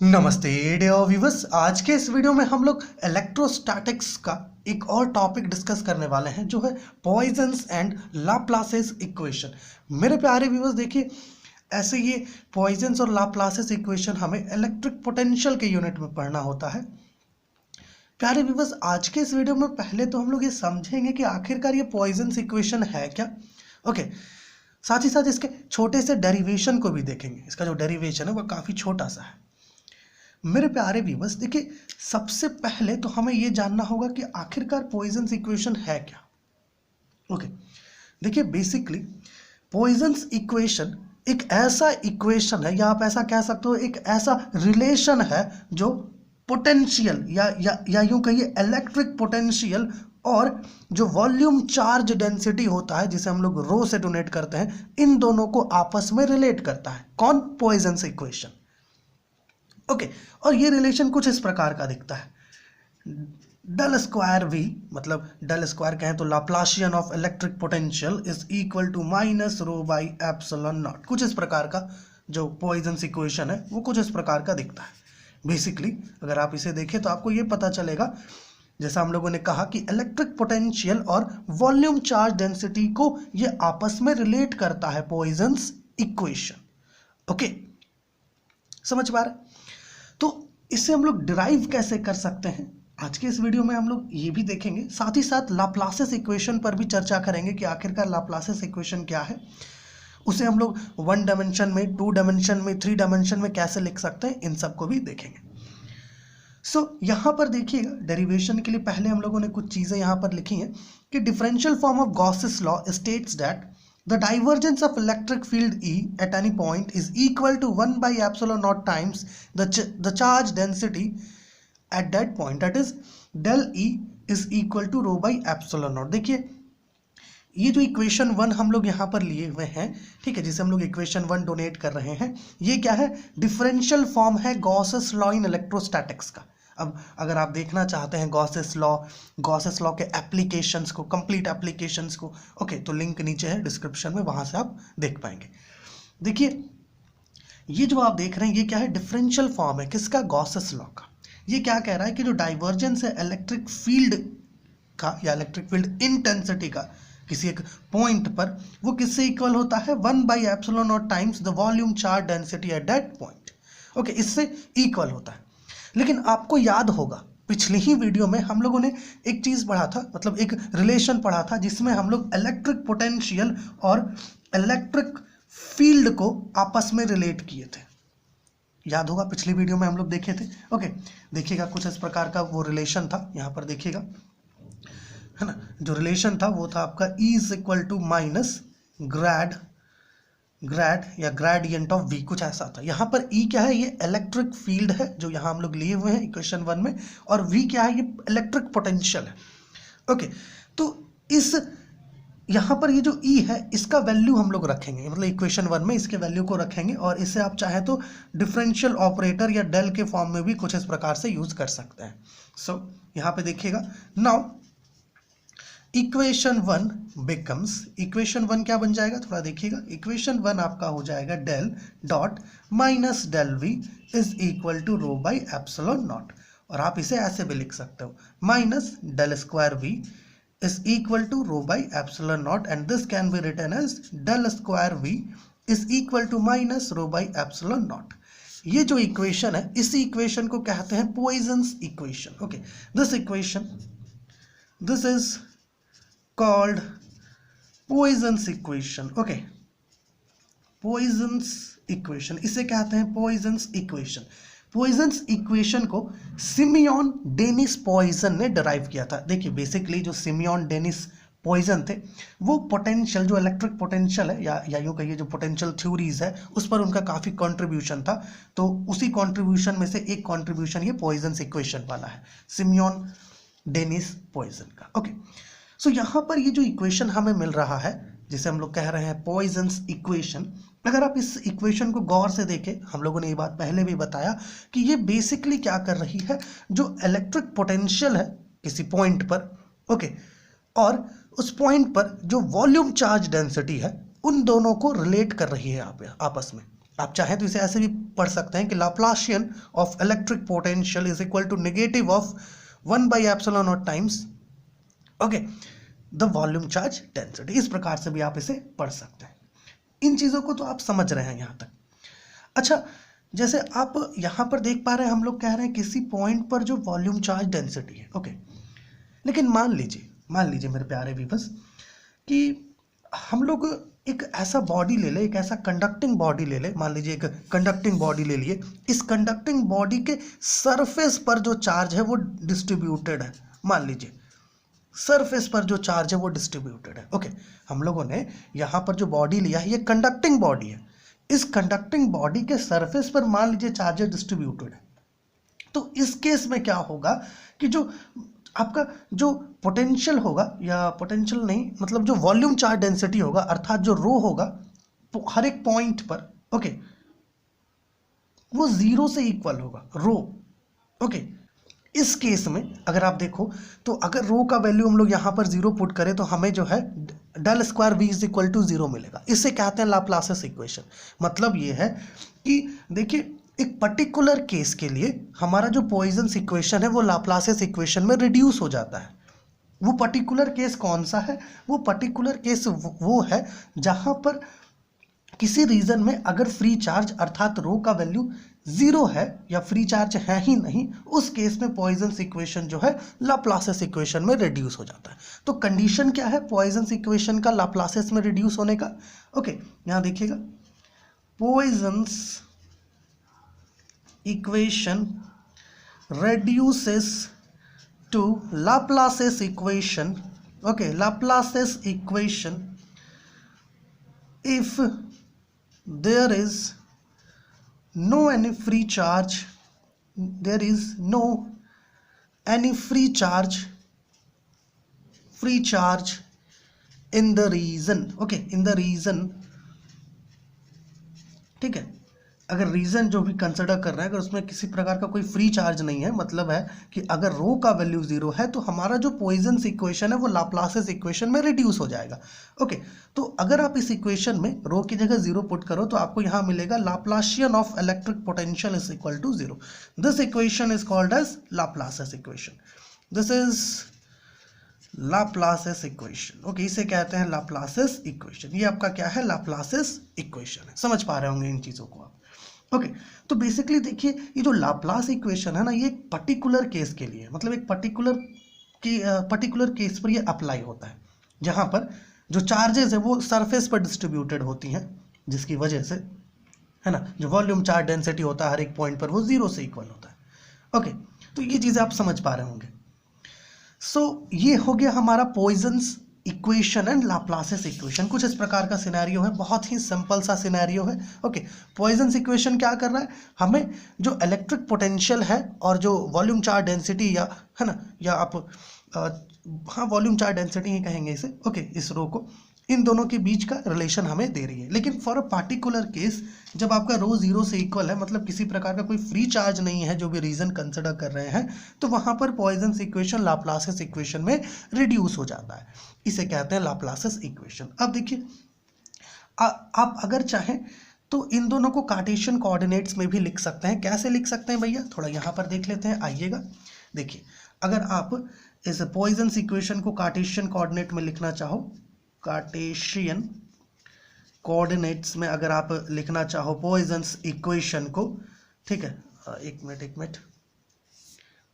नमस्ते dear viewers. आज के इस वीडियो में हम लोग इलेक्ट्रोस्टैटिक्स का एक और टॉपिक डिस्कस करने वाले हैं जो है पॉइजन्स एंड लाप्लासेस इक्वेशन। मेरे प्यारे व्यूअर्स देखिए, ऐसे ये पॉइजन्स और लाप्लासेस इक्वेशन हमें इलेक्ट्रिक पोटेंशियल के यूनिट में पढ़ना होता है। प्यारे व्यूअर्स, आज के इस वीडियो में पहले तो हम लोग ये समझेंगे कि आखिरकार ये पॉइजन्स इक्वेशन है क्या। ओके, साथ ही साथ इसके छोटे से डेरिवेशन को भी देखेंगे। इसका जो डेरिवेशन है वो काफ़ी छोटा सा है। मेरे प्यारे व्यूअर्स देखिए, सबसे पहले तो हमें यह जानना होगा कि आखिरकार पॉइजन्स इक्वेशन है क्या। ओके, देखिए बेसिकली पॉइजन्स इक्वेशन एक ऐसा इक्वेशन है, या आप ऐसा कह सकते हो एक ऐसा रिलेशन है जो पोटेंशियल या यूं कहिए इलेक्ट्रिक पोटेंशियल और जो वॉल्यूम चार्ज डेंसिटी होता है जिसे हम लोग रो से डोनेट करते हैं, इन दोनों को आपस में रिलेट करता है। कौन? Poisons equation. ओके, और ये रिलेशन कुछ इस प्रकार का दिखता है। डेल स्क्वायर वी, मतलब डेल स्क्वायर कहें तो Laplacian of electric potential is equal to minus rho by epsilon nought. कुछ इस प्रकार का जो पॉइजन्स इक्वेशन है वो कुछ इस प्रकार का दिखता है। बेसिकली अगर आप इसे देखें तो आपको ये पता चलेगा, जैसा हम लोगों ने कहा कि इलेक्ट्रिक पोटेंशियल और वॉल्यूम चार्ज डेंसिटी को ये आपस में रिलेट करता है पॉइजन्स इक्वेशन। ओके, समझ पा रहे? तो इससे हम लोग डिराइव कैसे कर सकते हैं, आज के इस वीडियो में हम लोग ये भी देखेंगे। साथ ही साथ लाप्लासेस इक्वेशन पर भी चर्चा करेंगे कि आखिरकार लाप्लासेस इक्वेशन क्या है, उसे हम लोग 1 डायमेंशन में, 2 डायमेंशन में, 3 डायमेंशन में कैसे लिख सकते हैं, इन सब को भी देखेंगे। यहाँ पर देखिएगा, डेरिवेशन के लिए पहले हम लोगों ने कुछ चीज़ें यहाँ पर लिखी हैं कि differential form of Gauss's law states that the divergence of electric field E at any point is equal to 1 by epsilon naught times the charge density at that point, that is del E is equal to rho by epsilon naught। देखिए ये जो equation 1 हम लोग यहाँ पर लिए हुए हैं, ठीक है, जिसे हम लोग इक्वेशन 1 डोनेट कर रहे हैं, ये क्या है? डिफरेंशियल फॉर्म है गॉसेस लॉ इन इलेक्ट्रोस्टैटिक्स का। अब अगर आप देखना चाहते हैं गॉसेस लॉ के एप्लीकेशंस को, कंप्लीट एप्लीकेशंस को, ओके, तो लिंक नीचे है डिस्क्रिप्शन में, वहां से आप देख पाएंगे। देखिए ये जो आप देख रहे हैं ये क्या है? डिफरेंशियल फॉर्म है किसका? गॉसेस लॉ का। ये क्या कह रहा है कि जो डाइवर्जेंस है इलेक्ट्रिक फील्ड का या इलेक्ट्रिक फील्ड इंटेंसिटी का किसी एक पॉइंट पर, वो किससे इक्वल होता है? 1 by epsilon not times the volume charge density at that point. Okay, इससे इक्वल होता है। लेकिन आपको याद होगा पिछली ही वीडियो में हम लोगों ने एक चीज पढ़ा था, मतलब एक रिलेशन पढ़ा था जिसमें हम लोग इलेक्ट्रिक पोटेंशियल और इलेक्ट्रिक फील्ड को आपस में रिलेट किए थे। याद होगा पिछली वीडियो में हम लोग देखे थे। ओके, देखिएगा कुछ इस प्रकार का वो रिलेशन था, यहाँ पर देखिएगा, है ना। जो रिलेशन था वो था आपका E is equal to minus grad या ग्रेडियंट ऑफ V, कुछ ऐसा था। यहाँ पर E क्या है? ये इलेक्ट्रिक फील्ड है जो यहाँ हम लोग लिए हुए हैं इक्वेशन 1 में, और V क्या है? ये इलेक्ट्रिक पोटेंशियल है। ओके, तो इस यहाँ पर ये जो E है इसका वैल्यू हम लोग रखेंगे, मतलब इक्वेशन 1 में इसके वैल्यू को रखेंगे, और इसे आप चाहे तो डिफरेंशियल ऑपरेटर या डेल के फॉर्म में भी कुछ इस प्रकार से यूज कर सकते हैं। यहाँ पे देखिएगा, नाउ इक्वेशन 1 बिकम्स, इक्वेशन 1 क्या बन जाएगा? थोड़ा देखिएगा, इक्वेशन 1 आपका हो जाएगा del dot minus del V is equal to rho by epsilon nought, और आप इसे ऐसे भी लिख सकते हो, minus del square V is equal to rho by epsilon nought, and this can be written as del square V is equal to minus rho by epsilon nought. ये जो इक्वेशन है, इस इक्वेशन को कहते हैं Poisson's equation. Okay, this is called Poisson's equation। okay, Poisson's equation, इसे कहते हैं Poisson's equation। Poisson's equation को सिमियन डेनिस पॉइजन ने डिराइव किया था। देखिए बेसिकली जो सिमियन डेनिस पॉइजन थे वो पोटेंशियल, जो इलेक्ट्रिक पोटेंशियल है या यूँ कहिए जो पोटेंशियल थ्योरीज है, उस पर उनका काफ़ी कंट्रीब्यूशन था। तो उसी कंट्रीब्यूशन में से एक कंट्रीब्यूशन ये पॉइजन्स इक्वेशन वाला है, सिमियन डेनिस पॉइजन का। ओके, यहाँ पर ये जो इक्वेशन हमें मिल रहा है जिसे हम लोग कह रहे हैं पॉइजन्स इक्वेशन, अगर आप इस इक्वेशन को गौर से देखें, हम लोगों ने ये बात पहले भी बताया कि ये बेसिकली क्या कर रही है, जो इलेक्ट्रिक पोटेंशियल है किसी पॉइंट पर, ओके, और उस पॉइंट पर जो वॉल्यूम चार्ज डेंसिटी है, उन दोनों को रिलेट कर रही है आपस में। आप चाहें तो इसे ऐसे भी पढ़ सकते हैं कि Laplacian of electric potential is equal to negative of 1/ε0 times okay the volume charge density. इस प्रकार से भी आप इसे पढ़ सकते हैं। इन चीज़ों को तो आप समझ रहे हैं यहाँ तक। अच्छा, जैसे आप यहाँ पर देख पा रहे हैं, हम लोग कह रहे हैं किसी पॉइंट पर जो वॉल्यूम चार्ज डेंसिटी है, ओके। लेकिन मान लीजिए मेरे प्यारे व्यूअर्स कि हम लोग एक ऐसा बॉडी ले ले, एक ऐसा कंडक्टिंग बॉडी ले ले, मान लीजिए एक कंडक्टिंग बॉडी ले लिए। इस कंडक्टिंग बॉडी के सरफेस पर जो चार्ज है वो डिस्ट्रीब्यूटेड है। मान लीजिए सरफेस पर जो चार्ज है वो डिस्ट्रीब्यूटेड है, ओके। हम लोगों ने यहाँ पर जो बॉडी लिया है ये कंडक्टिंग बॉडी है। इस कंडक्टिंग बॉडी के सरफेस पर मान लीजिए चार्ज डिस्ट्रीब्यूटेड है। तो इस केस में क्या होगा कि जो आपका जो पोटेंशियल होगा, या पोटेंशियल नहीं मतलब जो वॉल्यूम चार्ज डेंसिटी होगा, अर्थात जो रो होगा हर एक पॉइंट पर, ओके, वो 0 से इक्वल होगा, रो, ओके। इस केस में अगर आप देखो तो अगर रो का वैल्यू हम लोग यहाँ पर 0 पुट करें तो हमें जो है del square v is equal to 0 मिलेगा। इसे कहते हैं लाप्लासियस इक्वेशन। मतलब ये है कि देखिए एक पर्टिकुलर केस के लिए हमारा जो पॉइजन्स इक्वेशन है वो लाप्लासियस इक्वेशन में रिड्यूस हो जाता है। वो पर्टिकुलर केस कौन सा है? वो पर्टिकुलर केस वो है जहाँ पर किसी रीजन में अगर फ्री चार्ज अर्थात रो का वैल्यू 0 है या फ्री चार्ज है ही नहीं, उस केस में पॉइजन्स इक्वेशन जो है लाप्लासियस इक्वेशन में रिड्यूस हो जाता है। तो कंडीशन क्या है पॉइजन्स इक्वेशन का लाप्लासियस में रिड्यूस होने का? ओके, यहाँ देखिएगा, Poisson's equation reduces to Laplace's equation, okay, Laplace's equation if there is no any free charge, there is no any free charge in the region, okay, in the region, ठीक है। अगर reason जो भी consider कर रहे हैं अगर उसमें किसी प्रकार का कोई फ्री चार्ज नहीं है, मतलब है कि अगर रो का वैल्यू 0 है तो हमारा जो पॉइजन्स इक्वेशन है वो लाप्लासियस इक्वेशन में रिड्यूस हो जाएगा, ओके। तो अगर आप इस इक्वेशन में रो की जगह 0 पुट करो तो आपको यहाँ मिलेगा Laplacian of electric potential is equal to 0। This equation is called as Laplace's equation. This is Laplace's equation, okay, इसे कहते हैं लाप्लासियस इक्वेशन। ये आपका क्या है? लाप्लासियस इक्वेशन है। समझ पा रहे होंगे इन चीज़ों को आप, ओके। तो बेसिकली देखिए ये जो लाप्लास इक्वेशन है ना, ये एक पर्टिकुलर केस के लिए, मतलब एक पर्टिकुलर केस पर ये अप्लाई होता है जहाँ पर जो चार्जेस है वो सरफेस पर डिस्ट्रीब्यूटेड होती हैं, जिसकी वजह से है ना जो वॉल्यूम चार्ज डेंसिटी होता है हर एक पॉइंट पर वो 0 से इक्वल होता है, ओके। तो ये चीज़ें आप समझ पा रहे होंगे। सो ये हो गया हमारा पॉइजन्स इक्वेशन एंड लाप्लासियस इक्वेशन। कुछ इस प्रकार का सिनेरियो है, बहुत ही सिंपल सा सिनेरियो है, ओके। पॉइजन्स इक्वेशन क्या कर रहा है? हमें जो इलेक्ट्रिक पोटेंशियल है और जो वॉल्यूम चार्ज डेंसिटी, या है ना, या आप हाँ वॉल्यूम चार्ज डेंसिटी ही कहेंगे इसे, ओके, इस रो को, इन दोनों के बीच का रिलेशन हमें दे रही है। लेकिन फॉर अ पार्टिकुलर केस जब आपका रो 0 से इक्वल है, मतलब किसी प्रकार का कोई फ्री चार्ज नहीं है जो भी रीजन कंसिडर कर रहे हैं, तो वहाँ पर पॉइजन्स इक्वेशन लाप्लासियस इक्वेशन में रिड्यूस हो जाता है। इसे कहते हैं लाप्लासियस इक्वेशन। अब देखिए आप अगर चाहें तो इन दोनों को कार्टेशियन कोऑर्डिनेट्स में भी लिख सकते हैं। कैसे लिख सकते हैं भैया? थोड़ा यहाँ पर देख लेते हैं, आइएगा। देखिए अगर आप इस पॉइजन्स इक्वेशन को कार्टेशियन कोऑर्डिनेट में लिखना चाहो, कार्टेशियन कोऑर्डिनेट्स में अगर आप लिखना चाहो पॉइजन्स इक्वेशन को, ठीक है, एक मिनट,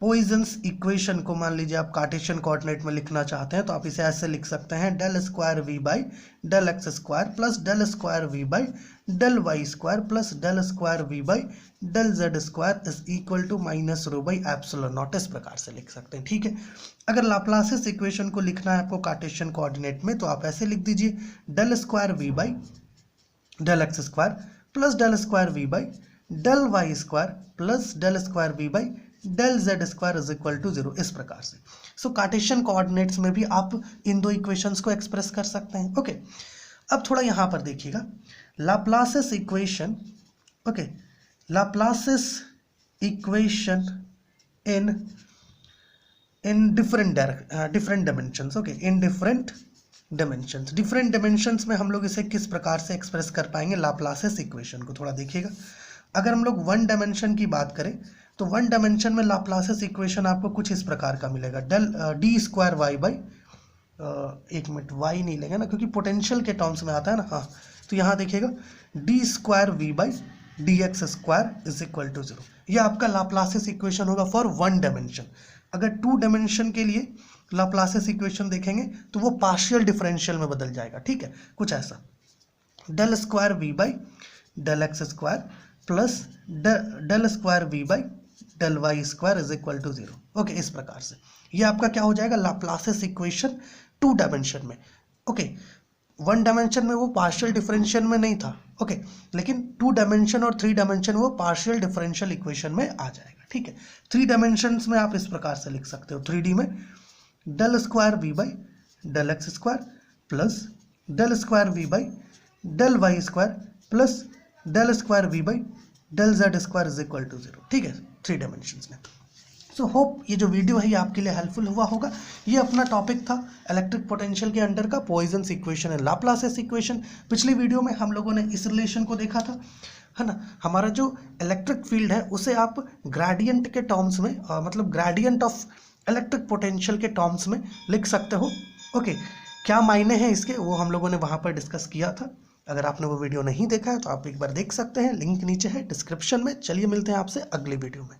पॉइजन्स इक्वेशन को मान लीजिए आप कार्टेशियन कोऑर्डिनेट में लिखना चाहते हैं तो आप इसे ऐसे लिख सकते हैं, del square v by del x square plus del square v by del y square plus del square v by del z square is equal to minus rho by epsilon nought. इस प्रकार से लिख सकते हैं, ठीक है। अगर लाप्लासियस equation को लिखना है आपको कार्टेशियन कोऑर्डिनेट में तो आप ऐसे लिख दीजिए, del square v by del x square plus del square v by del y square plus del square v by del z square is equal to 0, इस प्रकार से। सो कार्टेशियन कोऑर्डिनेट्स में भी आप इन दो इक्वेशंस को एक्सप्रेस कर सकते हैं, ओके। अब थोड़ा यहाँ पर देखिएगा, Laplace's equation, okay, Laplace's equation in different different dimensions, okay, in different dimensions. Different dimensions में हम लोग इसे किस प्रकार से एक्सप्रेस कर पाएंगे लाप्लासियस इक्वेशन को, थोड़ा देखिएगा। अगर हम लोग वन डायमेंशन की बात करें तो वन डायमेंशन में लाप्लासियस इक्वेशन आपको कुछ इस प्रकार का मिलेगा, del d square y by, एक मिनट वाई नहीं लेंगे ना क्योंकि पोटेंशियल के टर्म्स में आता है ना, हाँ तो यहाँ देखिएगा d square V by d x square is equal to 0। ये आपका लाप्लासियस इक्वेशन होगा फॉर वन डायमेंशन। अगर टू डायमेंशन के लिए लाप्लासियस इक्वेशन देखेंगे तो वो पार्शियल डिफरेंशियल में बदल जाएगा, ठीक है, कुछ ऐसा, del square V by del x square plus del square V by del y square is equal to 0। Okay, इस प्रकार से ये आपका क्या हो जाएगा लाप्लासियस इक्वेशन टू डायमेंशन में। ओके, वन डायमेंशन में वो पार्शियल डिफरेंशियल में नहीं था, ओके, लेकिन टू डायमेंशन और थ्री डायमेंशन वो पार्शियल डिफरेंशियल इक्वेशन में आ जाएगा, ठीक है। थ्री डायमेंशंस में आप इस प्रकार से लिख सकते हो, 3D में del square V by del x square plus del square V by del y square plus del square V by del z square is equal to 0, ठीक है, थ्री डायमेंशंस में। सो होप ये जो video है ये आपके लिए helpful हुआ होगा। ये अपना टॉपिक था इलेक्ट्रिक पोटेंशियल के अंडर का पॉइजन्स इक्वेशन है, लाप्लासियस इक्वेशन। पिछली वीडियो में हम लोगों ने इस रिलेशन को देखा था, है ना। हमारा जो इलेक्ट्रिक फील्ड है उसे आप ग्रेडियंट के टर्म्स में मतलब ग्रेडियंट ऑफ इलेक्ट्रिक पोटेंशियल के टर्म्स में लिख सकते हो। ओके, क्या मायने हैं इसके वो हम लोगों ने वहाँ पर डिस्कस किया था। अगर आपने वो वीडियो नहीं देखा है तो आप एक बार देख सकते हैं, लिंक नीचे है डिस्क्रिप्शन में। चलिए मिलते हैं आपसे अगली वीडियो में।